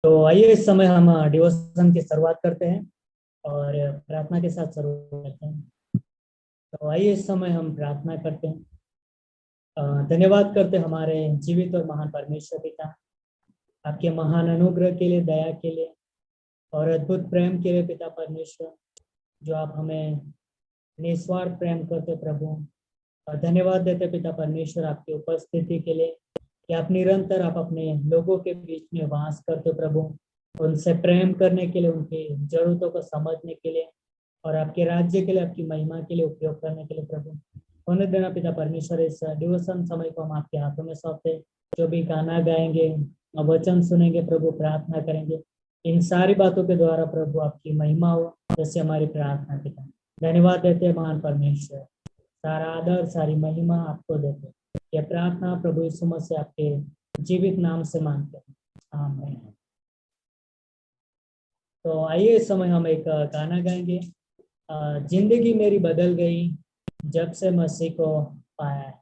तो आइए इस समय हम डिवोशन की शुरुआत करते हैं और प्रार्थना के साथ शुरुआत करते हैं। तो आइए इस समय हम प्रार्थना करते हैं। धन्यवाद करते हैं हमारे जीवित और महान परमेश्वर पिता, आपके महान अनुग्रह के लिए, दया के लिए और अद्भुत प्रेम के लिए पिता परमेश्वर, जो आप हमें निस्वार्थ प्रेम करते प्रभु। और धन्यवाद देते पिता परमेश्वर आपकी उपस्थिति के लिए, कि आप निरंतर आप अपने लोगों के बीच में वास करते प्रभु, उनसे प्रेम करने के लिए, उनकी जरूरतों को समझने के लिए और आपके राज्य के लिए, आपकी महिमा के लिए उपयोग करने के लिए प्रभु। होने देना पिता परमेश्वर, इस डिवोशन समय को हम आपके हाथों में सौंपते। जो भी गाना गाएंगे, वचन सुनेंगे प्रभु, प्रार्थना करेंगे, इन सारी बातों के द्वारा प्रभु आपकी महिमा हो, जैसे हमारी प्रार्थना पिता। धन्यवाद देते हैं महान परमेश्वर, सारा आदर सारी महिमा आपको देते। ये प्रार्थना प्रभु यीशु मसीह आपके जीवित नाम से मांगते हैं, आमीन। तो आइए इस समय हम एक गाना गाएंगे। जिंदगी मेरी बदल गई जब से मसीह को पाया है।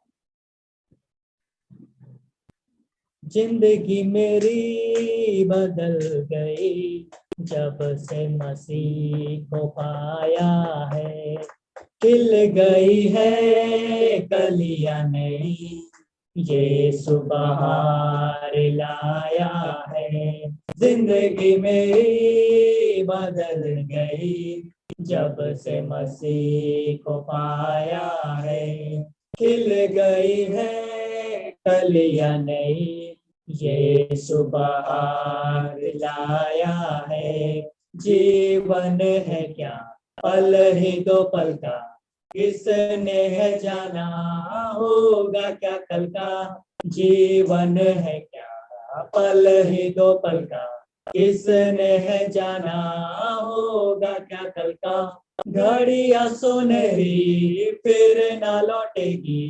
जिंदगी मेरी बदल गई जब से मसीह को पाया है। खिल गई है कलियां नई, ये सुबह लाया है। जिंदगी मेरी बदल गई जब से मसीह को पाया है। खिल गई है कलियां नई, ये सुबह लाया है। जीवन है क्या पल ही दो पल का, किसने है जाना होगा क्या कल का। जीवन है क्या पल ही दो पल का, किसने है जाना होगा क्या कल का। घड़ियां सुनहरी फिर ना लौटेगी,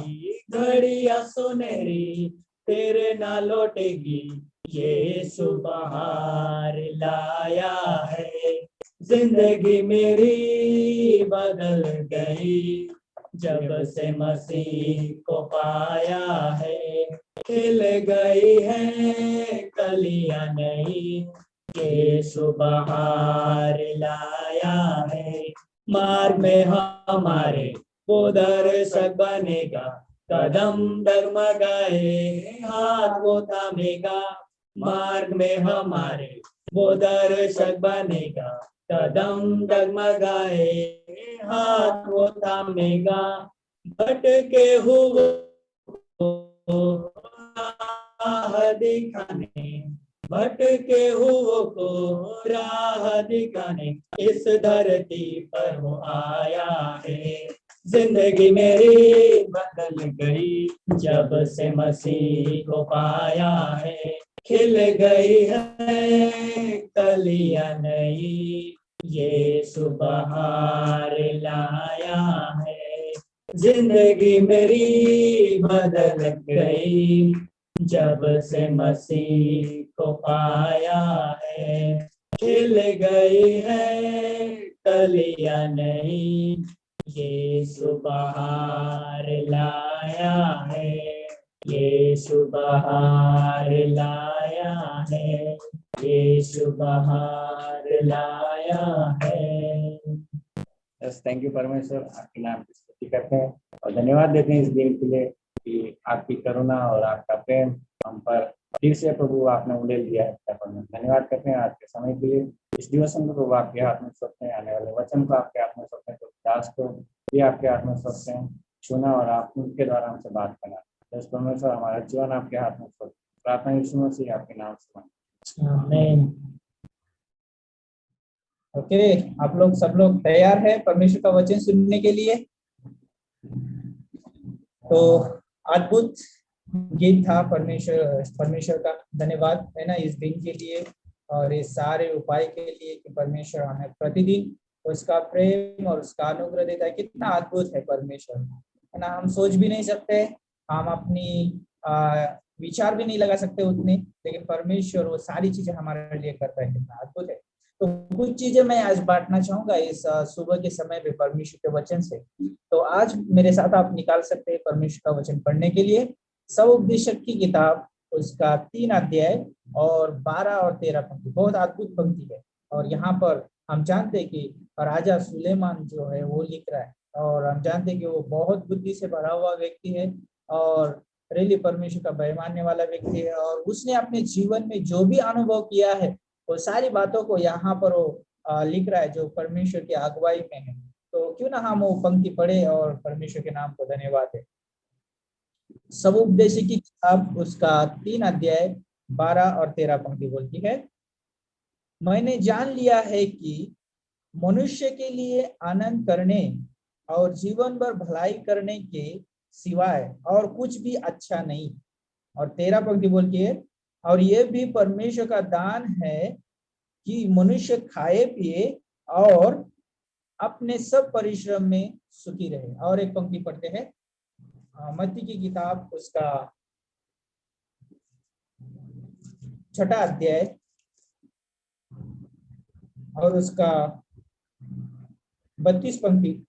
घड़ियां सुनहरी फिर ना लौटेगी, ये सुबह लाया है। जिंदगी मेरी बदल गई जब से मसीह को पाया है। खिल गई है कलियां नई, ये सुबह लाया है। मार्ग में हमारे वो दर्शक बनेगा, कदम डगमगाए हाथ वो थामेगा। मार्ग में हमारे वो दर्शक बनेगा, कदम डगमगाए हाथ वो थामेगा। भटके हुए राह दिखाने, भटके हुओं को राह दिखाने, इस धरती पर वो आया है। जिंदगी मेरी बदल गई जब से मसीह को पाया है। खिल गई है कलियां नई, ये सुबह लाया है। जिंदगी मेरी बदल गई जब से मसीह को पाया है। खिल गई है कलियां नई, ये सुबह लाया है। ये सुबह लाया है, ये सुबह लाया है। बस थैंक यू परमेश्वर, आपके नाम की स्तुति करते हैं और धन्यवाद देते हैं इस दिन के लिए कि आपकी करुणा और आपका प्रेम हम पर फिर से प्रभु आपने उड़ेल दिया है। धन्यवाद करते हैं आज के समय के लिए। इस दिवसन को प्रभु आपके हाथ में सौंपते हैं, आने वाले वचन को आपके हाथ में सौंपते हैं, तो दास को भी आपके हाथ में सौंपते हैं। छूना और आप उनके द्वारा हमसे बात करना। बस परमेश्वर हमारा जीवन आपके हाथ में सौंपते हैं। प्रार्थना यीशु मसीह आपके नाम से मांगते हैं, आमीन। ओके, आप लोग सब लोग तैयार हैं परमेश्वर का वचन सुनने के लिए? तो अद्भुत गीत था परमेश्वर का धन्यवाद है ना इस दिन के लिए और इस सारे उपाय के लिए कि परमेश्वर हमें प्रतिदिन उसका प्रेम और उसका अनुग्रह देता है। कितना अद्भुत है परमेश्वर, है ना। हम सोच भी नहीं सकते, हम अपनी विचार भी नहीं लगा सकते उतने, लेकिन परमेश्वर वो सारी चीजें हमारे लिए करता है। कितना अद्भुत है। तो कुछ चीजें मैं आज बांटना चाहूंगा इस सुबह के समय में परमेश्वर के वचन से। तो आज मेरे साथ आप निकाल सकते हैं परमेश्वर का वचन पढ़ने के लिए। सब उपदेशक की किताब उसका 3 अध्याय और 12 और 13 पंक्ति बहुत अद्भुत पंक्ति है। और यहाँ पर हम जानते हैं कि राजा सुलेमान जो है वो लिख रहा है, और हम जानते हैं कि वो बहुत बुद्धि से भरा हुआ व्यक्ति है और रियली परमेश्वर का भय मानने वाला व्यक्ति है, और उसने अपने जीवन में जो भी अनुभव किया है वो सारी बातों को यहाँ पर वो लिख रहा है जो परमेश्वर की अगुवाई में है। तो क्यों ना हम वो पंक्ति पढ़े और परमेश्वर के नाम को धन्यवाद है। समुपदेश की किताब उसका 3 अध्याय 12 और 13 पंक्ति बोलती है, मैंने जान लिया है कि मनुष्य के लिए आनंद करने और जीवन भर भलाई करने के सिवाय और कुछ भी अच्छा नहीं। और 13 पंक्ति बोलती है, और यह भी परमेश्वर का दान है कि मनुष्य खाए पिए और अपने सब परिश्रम में सुखी रहे। और एक पंक्ति पढ़ते हैं मत्ती की किताब उसका 6 अध्याय और उसका 32 पंक्ति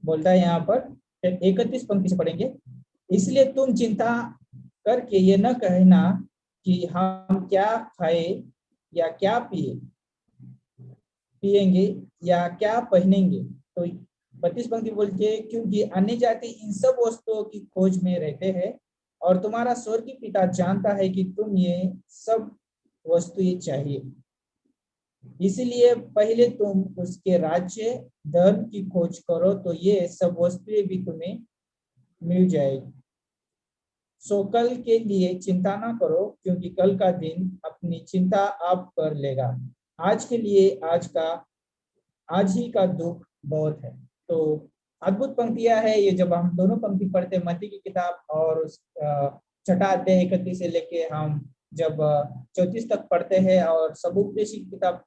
बोलता है, यहाँ पर 31 पंक्ति से पढ़ेंगे, इसलिए तुम चिंता करके ये न कहना कि हम क्या खाए या क्या पिएंगे या क्या पहनेंगे। तो 32 पंक्ति बोलती है, क्योंकि अन्य जाति इन सब वस्तुओं की खोज में रहते हैं और तुम्हारा स्वर्गीय पिता जानता है कि तुम ये सब वस्तुएं चाहिए, इसलिए पहले तुम उसके राज्य धर्म की खोज करो तो ये सब वस्तुएं भी तुम्हें मिल जाएगी। सो कल के लिए चिंता ना करो, क्योंकि कल का दिन अपनी चिंता आप कर लेगा। आज के लिए आज ही का दुख बहुत है। तो अद्भुत पंक्तियां है ये। जब हम दोनों पंक्ति पढ़ते हैं मत्ती की किताब और उस 6 अध्याय 31 से लेके हम जब 34 तक पढ़ते हैं और समुपदेश की किताब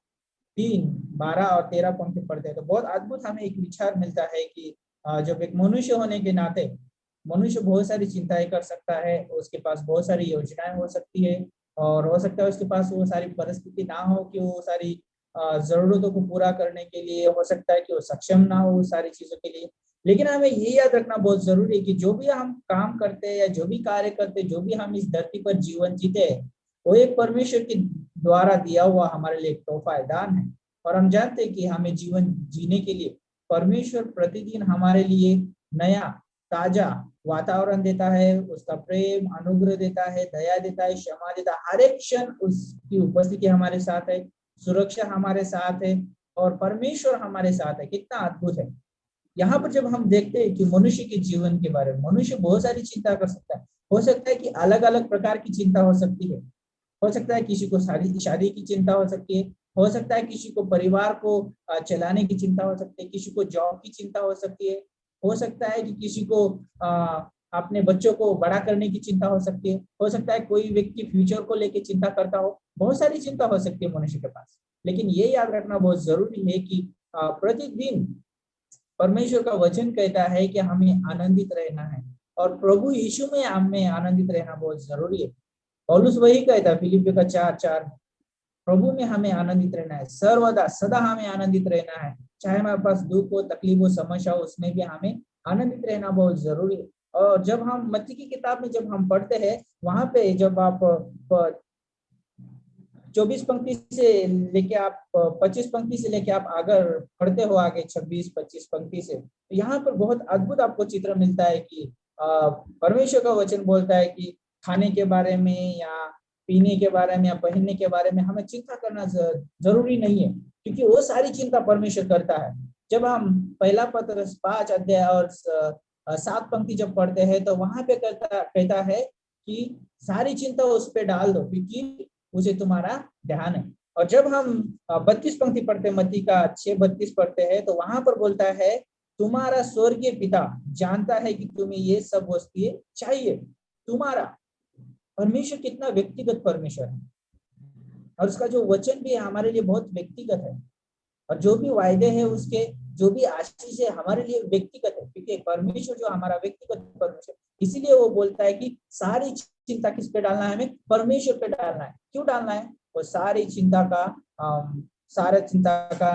3, 12 और 13 पंक्ति पढ़ते हैं, तो बहुत अद्भुत हमें एक विचार मिलता है कि जब एक मनुष्य होने के नाते मनुष्य बहुत सारी चिंताएं कर सकता है, उसके पास बहुत सारी योजनाएं हो सकती है और हो सकता है उसके पास वो सारी परिस्थिति ना हो कि वो सारी जरूरतों को पूरा करने के लिए, हो सकता है कि वो सक्षम ना हो सारी चीजों के लिए। लेकिन हमें ये याद रखना बहुत जरूरी है कि जो भी हम काम करते हैं या जो भी कार्य करते हैं, जो भी हम इस धरती पर जीवन जीते हैं, वो एक परमेश्वर के द्वारा दिया हुआ हमारे लिए एक तोहफा दान है। और हम जानते हैं कि हमें जीवन जीने के लिए परमेश्वर प्रतिदिन हमारे लिए नया ताजा वातावरण देता है, उसका प्रेम अनुग्रह देता है, दया देता है, क्षमा देता है। हर एक क्षण उसकी उपस्थिति हमारे साथ है, सुरक्षा हमारे साथ है और परमेश्वर हमारे साथ है। कितना अद्भुत है। यहाँ पर जब हम देखते हैं कि मनुष्य के जीवन के बारे में मनुष्य बहुत सारी चिंता कर सकता है। हो सकता है कि अलग अलग प्रकार की चिंता हो सकती है। हो सकता है किसी को शादी की चिंता हो सकती है, हो सकता है किसी को परिवार को चलाने की चिंता हो सकती है, किसी को जॉब की चिंता हो सकती है, हो सकता है कि किसी को अपने बच्चों को बड़ा करने की चिंता हो सकती है, हो सकता है कोई व्यक्ति फ्यूचर को लेकर चिंता करता हो। बहुत सारी चिंता हो सकती है मनुष्य के पास। लेकिन ये याद रखना बहुत जरूरी है कि प्रतिदिन परमेश्वर का वचन कहता है कि हमें आनंदित रहना है और प्रभु यीशु में हमें आनंदित रहना बहुत जरूरी है। पौलुस वही कहता है फिलिपियों का 4:4, प्रभु में हमें आनंदित रहना है, सर्वदा सदा हमें आनंदित रहना है, चाहे हमारे पास दुख हो, तकलीफ हो, समस्या हो, उसमें भी हमें आनंदित रहना बहुत जरूरी है। और जब हम मत्ती की किताब में जब हम पढ़ते हैं, वहां पे जब आप 24 पंक्ति से लेके आप 25 पंक्ति से लेके आप अगर पढ़ते हो आगे 26-25 पंक्ति से, तो यहाँ पर बहुत अद्भुत आपको चित्र मिलता है कि परमेश्वर का वचन बोलता है कि खाने के बारे में या पीने के बारे में या पहनने के बारे में हमें चिंता करना जरूरी नहीं है, क्योंकि वो सारी चिंता परमेश्वर करता है। जब हम पहला पत्र 5 अध्याय और 7 पंक्ति जब पढ़ते हैं, तो वहां पे कहता है कि सारी चिंता उस पर डाल दो क्योंकि उसे तुम्हारा ध्यान है। और जब हम 32 पंक्ति पढ़ते हैं, मत्ती का 6:32 पढ़ते हैं, तो वहां पर बोलता है तुम्हारा स्वर्गीय पिता जानता है कि तुम्हें ये सब वस्तुएं चाहिए। तुम्हारा परमेश्वर कितना व्यक्तिगत परमेश्वर है और उसका जो वचन भी है हमारे लिए बहुत व्यक्तिगत है, और जो भी वायदे हैं उसके जो भी आशीष है हमारे लिए व्यक्तिगत है, क्योंकि परमेश्वर जो हमारा व्यक्तिगत परमेश्वर, इसीलिए वो बोलता है कि सारी चिंता किस पे डालना है, हमें परमेश्वर पे डालना है। क्यों डालना है? वो सारी चिंता का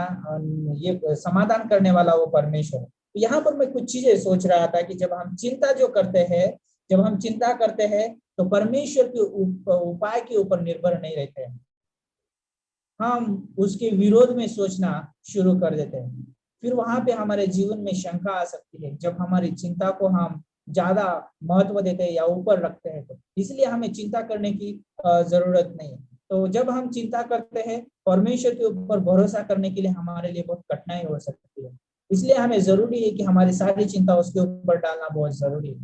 ये समाधान करने वाला वो परमेश्वर है। तो यहाँ पर मैं कुछ चीजें सोच रहा था कि जब हम चिंता जो करते हैं, जब हम चिंता करते हैं तो परमेश्वर के उपाय के ऊपर निर्भर नहीं रहते हैं, हम उसके विरोध में सोचना शुरू कर देते हैं। फिर वहां पे हमारे जीवन में शंका आ सकती है जब हमारी चिंता को हम ज्यादा महत्व देते हैं या ऊपर रखते हैं। तो इसलिए हमें चिंता करने की जरूरत नहीं है। तो जब हम चिंता करते हैं परमेश्वर के ऊपर भरोसा करने के लिए हमारे लिए बहुत कठिनाई हो सकती है। इसलिए हमें जरूरी है कि हमारी सारी चिंता उसके ऊपर डालना बहुत जरूरी है।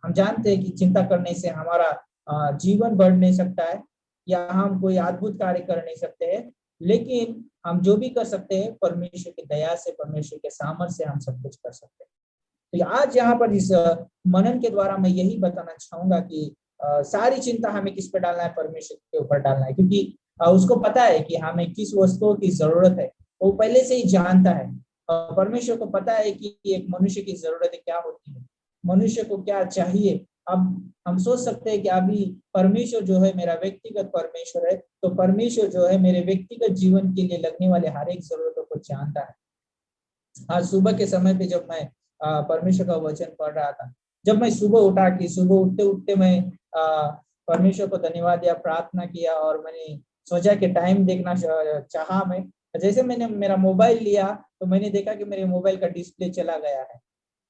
हम जानते हैं कि चिंता करने से हमारा जीवन बढ़ नहीं सकता है या हम कोई अद्भुत कार्य कर नहीं सकते हैं, लेकिन हम जो भी कर सकते हैं परमेश्वर की दया से, परमेश्वर के सामर्थ्य से हम सब कुछ कर सकते हैं। तो आज यहाँ पर इस मनन के द्वारा मैं यही बताना चाहूंगा कि सारी चिंता हमें किस पे डालना है, परमेश्वर के ऊपर डालना है, क्योंकि उसको पता है कि हमें किस वस्तुओं की जरूरत है, वो पहले से ही जानता है। परमेश्वर को पता है कि एक मनुष्य की जरूरतें क्या होती है, मनुष्य को क्या चाहिए। अब हम सोच सकते हैं कि अभी परमेश्वर जो है मेरा व्यक्तिगत परमेश्वर है, तो परमेश्वर जो है मेरे व्यक्तिगत जीवन के लिए लगने वाले हर एक जरूरतों को जानता है। आज सुबह के समय पे जब मैं परमेश्वर का वचन पढ़ रहा था, जब मैं सुबह उठा कि सुबह उठते उठते मैं परमेश्वर को धन्यवाद दिया, प्रार्थना किया और मैंने सोचा कि टाइम देखना चाहा। मैं जैसे मैंने मेरा मोबाइल लिया तो मैंने देखा कि मेरे मोबाइल का डिस्प्ले चला गया है।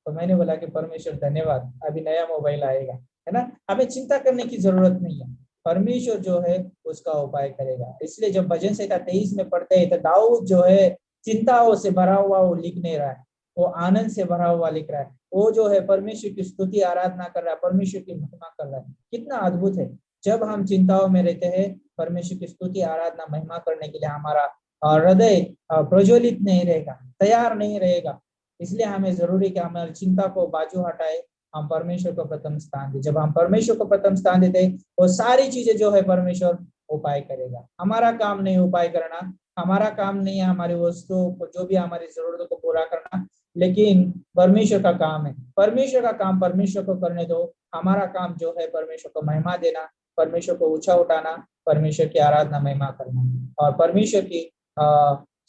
तो मैंने बोला कि परमेश्वर धन्यवाद, अभी नया मोबाइल आएगा, है ना। हमें चिंता करने की जरूरत नहीं है, परमेश्वर जो है उसका उपाय करेगा। इसलिए जब भजन संहिता 23 में पढ़ते हैं तो दाऊद जो है चिंताओं से भरा हुआ वो लिख नहीं रहा है, वो आनंद से भरा हुआ लिख रहा है। वो जो है परमेश्वर की स्तुति आराधना कर रहा है, परमेश्वर की महिमा कर रहा है। कितना अद्भुत है जब हम चिंताओं में रहते हैं, परमेश्वर की स्तुति आराधना महिमा करने के लिए हमारा हृदय प्रज्वलित नहीं रहेगा, तैयार नहीं रहेगा। इसलिए हमें जरूरी कि हमारी चिंता को बाजू हटाए, हम परमेश्वर को प्रथम स्थान दे। जब हम परमेश्वर को प्रथम स्थान देते वो सारी चीजें जो है परमेश्वर उपाय करेगा। हमारा काम नहीं उपाय करना, हमारा काम नहीं है हमारी वस्तुओं को, जो भी हमारी जरूरतों को पूरा करना, लेकिन परमेश्वर का काम है। परमेश्वर का काम परमेश्वर को करने दो। हमारा काम जो है परमेश्वर को महिमा देना, परमेश्वर को ऊंचा उठाना, परमेश्वर की आराधना महिमा करना और परमेश्वर की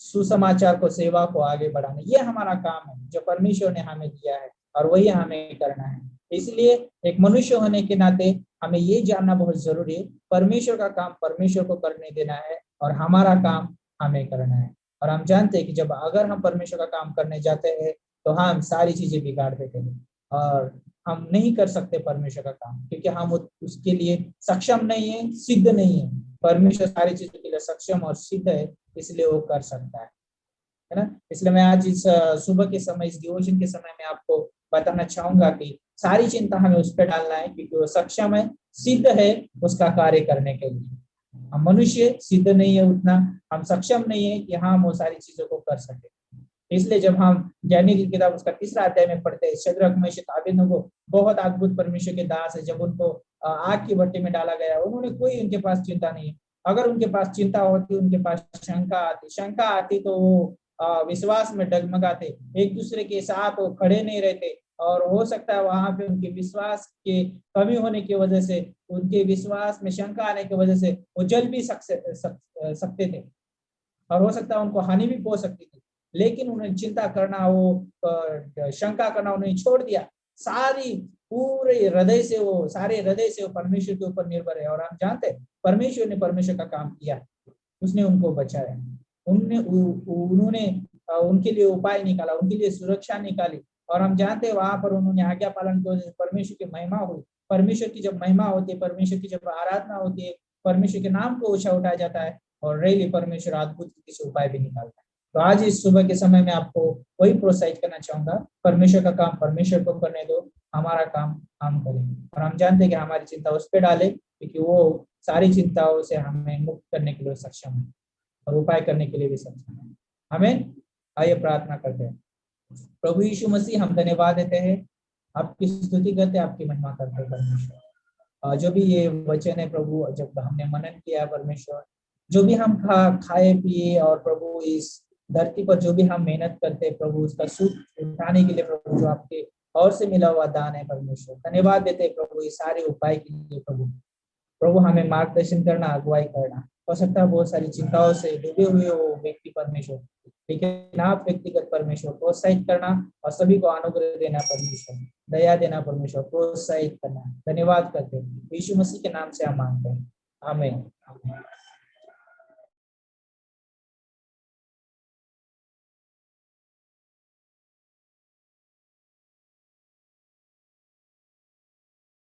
सुसमाचार को, सेवा को आगे बढ़ाना। ये हमारा काम है जो परमेश्वर ने हमें दिया है और वही हमें करना है। इसलिए एक मनुष्य होने के नाते हमें ये जानना बहुत जरूरी है, परमेश्वर का काम परमेश्वर को करने देना है और हमारा काम हमें करना है। और हम जानते हैं कि जब अगर हम परमेश्वर का काम करने जाते हैं तो हम सारी चीजें बिगाड़ देते हैं और हम नहीं कर सकते परमेश्वर का काम, क्योंकि हम उसके लिए सक्षम नहीं है, सिद्ध नहीं है। परमेश्वर सारी चीजों के लिए सक्षम और सिद्ध है, इसलिए वो कर सकता है ना। इसलिए मैं आज इस सुबह के समय, इस डिवोशन के समय में आपको बताना चाहूंगा कि सारी चिंता हमें उस पर डालना है, क्योंकि वो सक्षम है, सिद्ध है उसका कार्य करने के लिए। हम मनुष्य सिद्ध नहीं है उतना, हम सक्षम नहीं है कि हम वो सारी चीजों को कर सके। इसलिए जब हम ज्ञानी की किताब उसका 3रा अध्याय में पढ़ते हैं, शद्रक मेशक अबेदनगो बहुत अद्भुत परमेश्वर के दास है। जब उनको आग की भट्टी में डाला गया, उन्होंने कोई उनके पास चिंता नहीं है। अगर उनके पास चिंता होती, उनके पास शंका आती तो वो विश्वास में डगमगाते, एक दूसरे के साथ वो खड़े नहीं रहते। और हो सकता है वहां पे उनके विश्वास के कमी होने की वजह से, उनके विश्वास में शंका आने की वजह से वो जल भी सकते थे और हो सकता है उनको हानि भी पहुंच सकती थी। लेकिन उन्हें चिंता करना, वो शंका करना उन्हें छोड़ दिया। सारे हृदय से वो परमेश्वर के ऊपर निर्भर है। और हम जानते हैं परमेश्वर ने परमेश्वर का काम किया, उसने उनको बचाया, उन्होंने उनके लिए उपाय निकाला, उनके लिए सुरक्षा निकाली। और हम जानते हैं वहां पर उन्होंने आज्ञा पालन किया, परमेश्वर की महिमा हुई। परमेश्वर की जब महिमा होती है, परमेश्वर की जब आराधना होती है, परमेश्वर के नाम को ऊंचा उठाया जाता है और रेली परमेश्वर अद्भुत किसी उपाय भी निकालता है। तो आज इस सुबह के समय में आपको वही प्रोत्साहित करना चाहूंगा, परमेश्वर का काम परमेश्वर को करने दो, हमारा काम हम करेंगे। और हम जानते हैं कि हमारी चिंता उस पर डाले, क्योंकि वो सारी चिंताओं से हमें मुक्त करने के लिए सक्षम है और उपाय करने के लिए भी सक्षम है। हमें आइए प्रार्थना करते हैं। प्रभु यीशु मसीह, हम धन्यवाद देते हैं, आपकी स्तुति करते हैं, आपकी महिमा करते हैं परमेश्वर। जो भी ये वचन है प्रभु, जब हमने मनन किया परमेश्वर, जो भी हम खाए पिए और प्रभु इस धरती पर जो भी हम मेहनत करते हैं प्रभु, उसका सुख उठाने के लिए प्रभु जो आपके और से मिला हुआ दान है परमेश्वर, धन्यवाद देते हैं प्रभु ये सारे उपाय के लिए। प्रभु हमें मार्गदर्शन करना, अगुवाई करना। हो सकता है बहुत सारी चिंताओं से डूबे हुए वो व्यक्ति परमेश्वर, लेकिन आप व्यक्तिगत परमेश्वर प्रोत्साहित करना और सभी को अनुग्रह देना परमेश्वर, दया देना परमेश्वर, प्रोत्साहित करना। धन्यवाद करते हैं यीशु मसीह के नाम से हम मांगते हैं, आमीन।